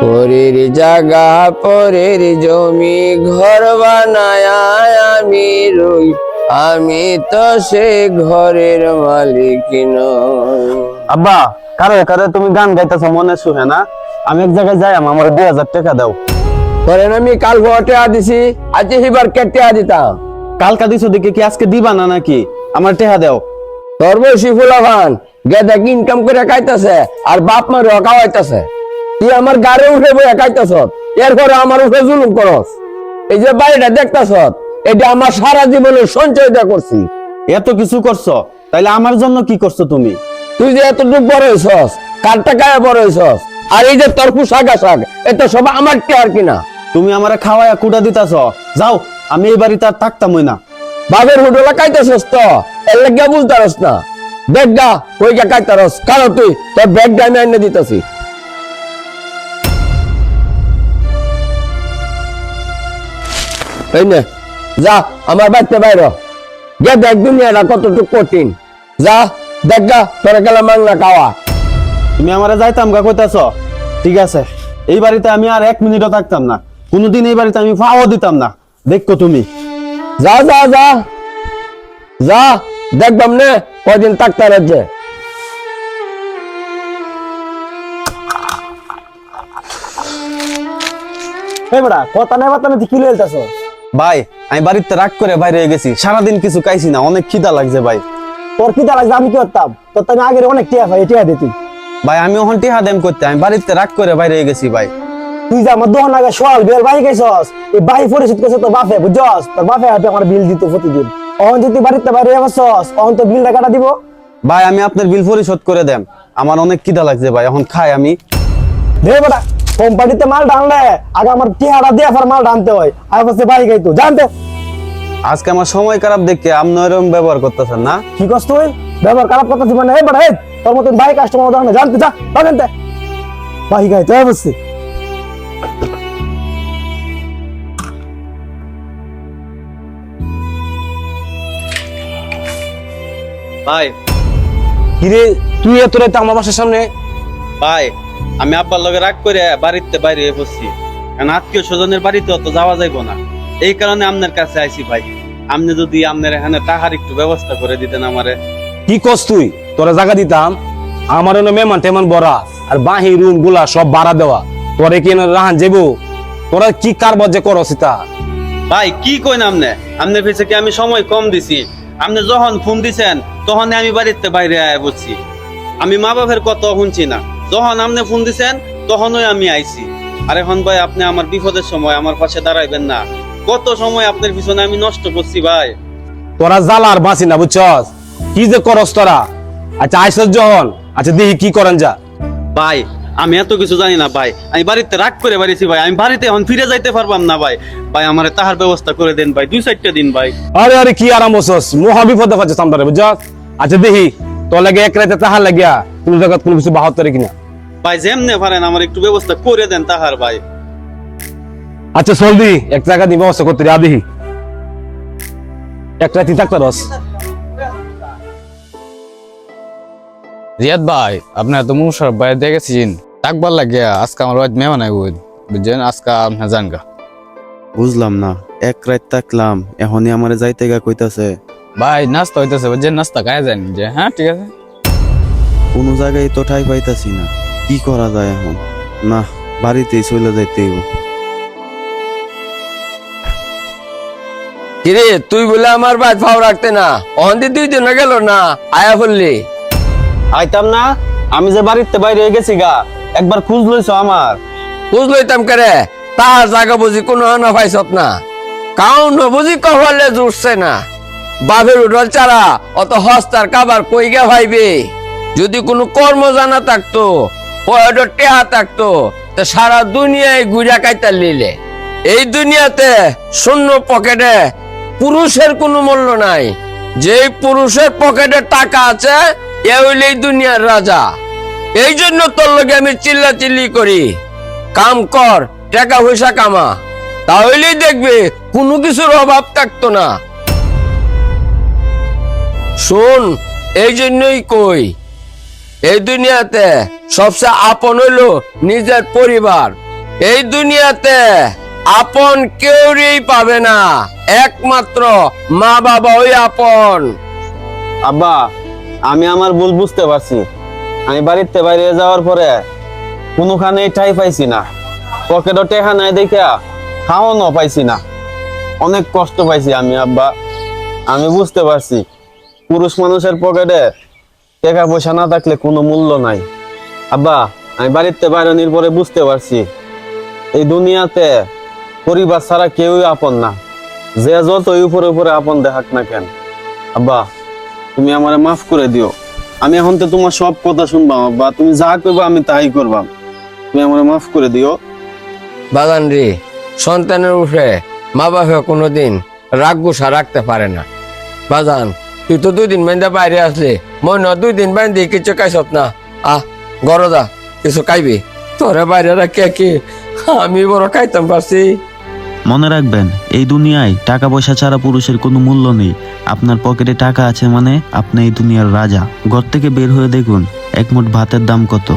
পরের জায়গা পরের জমি ঘর বানায় আমি রই, আমি তো সে ঘরের মালিক নই। আব্বা, কারে কারে তুমি গান গাইতেছো মনে সুহে না? আমি এক জায়গায় যাই, আমার 2000 টাকা দাও। করেন আমি কাল ভোটে দিছি, আজ হিবার কেটে দিতাম। কালকা দিছো দেখে কি আজকে দিবা না নাকি? আমার টাকা দাও। তোর বয়সী ফুলাভান গেদা ইনকাম করে খাইতেছে আর বাপ মার খাওয়াইতেছে, তুই আমার গাড়ি উঠে বয়ে খাইতেছ, এরপরে আমার উপরে জুলুম করস। এই যে বাড়িটা দেখতেছ, এটা আমার সারা জীবনের সঞ্চয়টা করছি। এত কিছু করছো, তাইলে আমার জন্য কি করছো তুমি? তুই যে এতটুকু বড় হইছস, কার টাকায় বড় হইছস, আর এই যে তোর পোশাক আশাক এটা সব আমার টেয়ার কিনা। তুমি আমারে খাওয়ায়া কুড়া দিতাছ, যাও, আমি এই বাড়িতে আর থাকতামই না। বাপের হোটেলে খাইতেছস তো, এর লেগে বুঝতারস না। ব্যাগটা ওই গা খাইতারস, কারণ তুই তোর ব্যাগটা আমি এনে দিতেছি। এই নে, যা আমার বাড়িতে বাইর গে, দেখ দুনিয়াটা কতটুকু কঠিন। যা দেখ গা, তোর গেলা মাংনা খাওয়া। তুমি আমারে যাইতাম গা কইতাছ, ঠিক আছে, এই বাড়িতে আমি আর 1 মিনিটও থাকতাম না, কোনোদিন এই বাড়িতে আমি পাও দিতাম না। দেখো তুমি, যা যা যা যা, দেখবাম নে কয়দিন থাকতে রাজ্যে। কথা নাই বার্তা নাই কি লইতাছ? ভাই আমি বাড়িতে রাগ করে বাইরে হয়ে গেছি, সারাদিন কিছু খাইছি না, অনেক খিদা লাগছে ভাই। তোর কি লাগছে আমি কি করতাম? তোর তো আমি আগের অনেক টিয়া পাই, টিয়া দিতি। ভাই আমি ওখান টিহা দেম করতে, আমি বাড়িতে রাগ করে বাইরে হয়ে গেছি ভাই। তুই যে আমার দোকান আগে সোয়াল বিয়ের বাড়ি গেছস, এই বাড়ি পরিশোধ করছে তোর বাপে, বুঝছস? তোর বাপে হাতে আমার বিল দিত প্রতিদিন। অহন যদি বাড়িতে বাইরে গেছস, অহন তো বিল টাকাটা দিব। ভাই আমি আপনার বিল পরিশোধ করে দেন, আমার অনেক খিদা লাগছে ভাই, এখন খাই আমি। দে বেটা, কোম্পানিতে মাল ডানলে আগে আমার টিহাটা দিয়ে ফের মাল ডানতে হয়, আর পাশে বাড়ি গাইতো জানতে। আজকে আমার সময় খারাপ দেখে আপনি এরকম ব্যবহার করতেছেন না। কি করছ তুই? ব্যবহার খারাপ কথা জীবনে এই বেটা, এই তোর মতন ভাই কাস্টমার দাঁড়ানো জানতে, যা জানতে বাড়ি গাইতো অবশ্যই। ভাই কিরে তুই এত রাতে আমার বাসার সামনে? ভাই আমি আব্বার লগে রাগ করে বাড়িতে বাইরে হয়ে বসছি, কারণ আত্মীয় স্বজনের বাড়িতে অত যাওয়া যাইব না, এই কারণে আপনার কাছে আইছি ভাই। আপনি যদি আপনার এখানে টাকার একটু ব্যবস্থা করে দিতেন আমারে। কি কস তুই? তোরা জায়গা দিতাম, আমার এনে মেহমান টেমান বড়া আর বাহির রুম গুলা সব ভাড়া দেওয়া, তোরে কি রাহান যাবো? তোরা কি কারবার যে করস তা? ভাই কি কই না আপনি? আপনার কাছে কি আমি সময় কম দিছি? আপনি যখন ফোন দিছেন তখন আমি বাড়িতে বাইরে আয় বলছি, আমি মা বাপের কথা শুনছি না। যখন আপনি ফোন দিছেন তখনই আমি আইছি। আর এখন ভাই আপনি আমার বিপদের সময় আমার পাশে দাঁড়াইবেন না? কত সময় আপনার পিছনে আমি নষ্ট করছি ভাই। তোরা জ্বালা আর বাঁচি না, বুঝছস? কি যে করস তোরা? আচ্ছা আইসস যখন, আচ্ছা দেখি কি করেন যা। ভাই আমি এত কিছু জানি না ভাই, আমি বাড়িতে রাগ করে বাড়িছি ভাই, আমি বাড়িতে এখন ফিরে যাইতে পারবাম না ভাই। ভাই আমার তাহার ব্যবস্থা করে দেন ভাই, 2-4টা দিন ভাই। আরে আরে কি আরাম বসস, মহা বিপদে পাচ্ছিস আমরা, বুঝছস? আচ্ছা দেখি তোর লাগে এক রাতে তাহার লাগিয়া কোন জায়গা কোনো কিছু বাহাত্তরে কিনা। ভাই যেমনে পারেন আমার একটু ব্যবস্থা করে দেন তাহার ভাই। আচ্ছা চলবি এক জায়গা দিয়ে ব্যবস্থা করতে রে, দেখি এক রাতি থাকতে রস। রিয়াদ ভাই, আপনার তো মুশার বাইরে দেখেছেন থাকবার লাগিয়া আজকে আমার বাড়িতে মেহমান আইব, বুঝছেন? আজকে আপনার জানগা। বুঝলাম না, এক রাত থাকলাম, এখনই আমারে যাইতে গা কইতাছে। ভাই নাস্তা হইতেছে, বুঝছেন? নাস্তা খায় যান যে, হ্যাঁ ঠিক আছে। কোনো জায়গায় তো ঠাই পাইতাছি না, কি করা যায় এখন? না, বাড়িতেই চলে যাইতে হইব। কিরে তুই বলে আমার বাদ ফাও রাখতে না, অহন্দি 2 দিন গেল না আয়া বললি। আইতাম না, আমি যে বাড়িতে বাইরে হয়ে গেছি গা, একবার খোঁজ লইছো আমার? বুঝ লইতাম করে, তার জায়গা বুঝি কোনো না পাইছত না, কাউন বুঝি কহলে জুড়ছে না। বাপের উঠল চারা অত হস্তার কাবার কই গে ভাইবে। যদি কোনো কর্ম জানা থাকতো, পয়ডর টেহা থাকতো, তো সারা দুনিয়ায় গুড়া কাইতা লিলে। এই দুনিয়াতে শূন্য পকেটে পুরুষের কোনো মূল্য নাই। যেই পুরুষের পকেটে টাকা আছে এ হইলেই দুনিয়ার রাজা। এই জন্য তোর লগে আমি চিল্লা চিল্লি করি, কাম কর, টাকা পয়সা কামা, তাহলেই দেখবে কোনো কিছুর অভাব থাকতো না। শোন, এই জন্যই কই, এই দুনিয়াতে সবচেয়ে আপন হইলো নিজের পরিবার। এই দুনিয়াতে আপন কেউই পাবে না, একমাত্র মা বাবা ওই আপন। আব্বা, আমি আমার ভুল বুঝতে পারছি। আমি বাড়িতে বাইরে যাওয়ার পরে কোনোখানে ঠাই পাইছি না, পকেটও টেহা নাই দেখা খাওয়ানো পাইছি না, অনেক কষ্ট পাইছি আমি। আব্বা, আমি বুঝতে পারছি পুরুষ মানুষের পকেটে টাকা পয়সা না থাকলে কোনো মূল্য নাই। আব্বা, আমি বাড়িতে বাইরে পরে বুঝতে পারছি এই দুনিয়াতে পরিবার ছাড়া কেউই আপন না, যে যতই উপরে উপরে আপন দেখাক না কেন। আব্বা, তুমি আমারে মাফ করে দিও। আমি এখন তো তোমার সব কথা শুনবাম আব্বা, তুমি যা করবা আমি তাই করবাম। তুমি আমারে মাফ করে দিও। বাগান রে, সন্তানের উপরে মা বাবা কোনোদিন রাগ গুসা রাখতে পারে না। বাজান, তুই তো 2 দিন বাইন্দা বাইরে আসলি, মনে হয় 2 দিন বাইন্দে কিছু খাইছত না। গরদা কিছু খাইবি, তোরে বাইরে রাখে কি আমি বড় খাইতাম পারছি। মনে রাখবেন, এই দুনিয়ায় টাকা পয়সা ছাড়া পুরুষের কোনো মূল্য নেই। আপনার পকেটে টাকা আছে মানে আপনি এই দুনিয়ার রাজা। ঘর থেকে বের হয়ে দেখুন এক মুঠ ভাতের দাম কত।